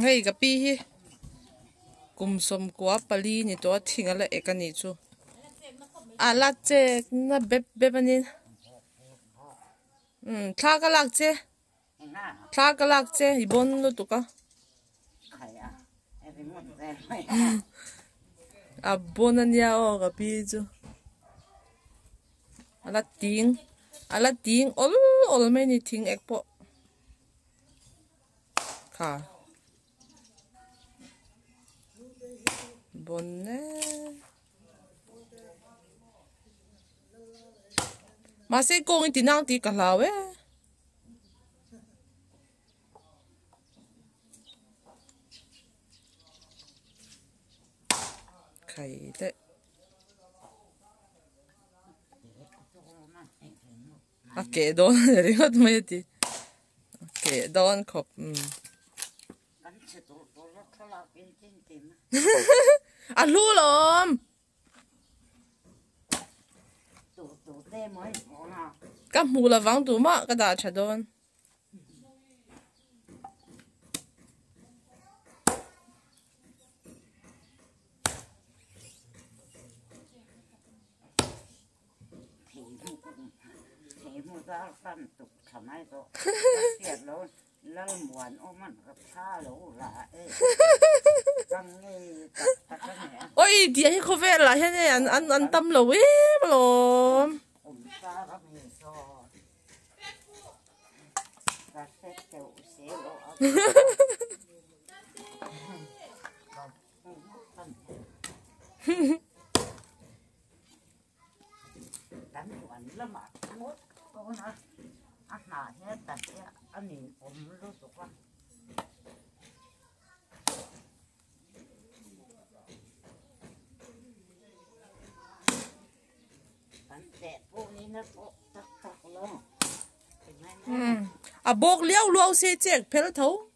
hei ka pi hi kum som kwa pali ni to thinga la ekani chu ala che na be banin thla ka lak che ibon lu tu ka a bonania o ka pi chu ala ting ol me ni thing ekpo ka bonne mà sẽ con thì năng thì cả lão ấy khai đấy à kệ đón rồi hết mấy thì kệ đón khóc à lú lắm cái mù là vắng tụ mà cái đá chả đón ôi đi hay không về lại thế này ăn tâm lâu ấy mà lo à bốc liao luau xe chết phê thấu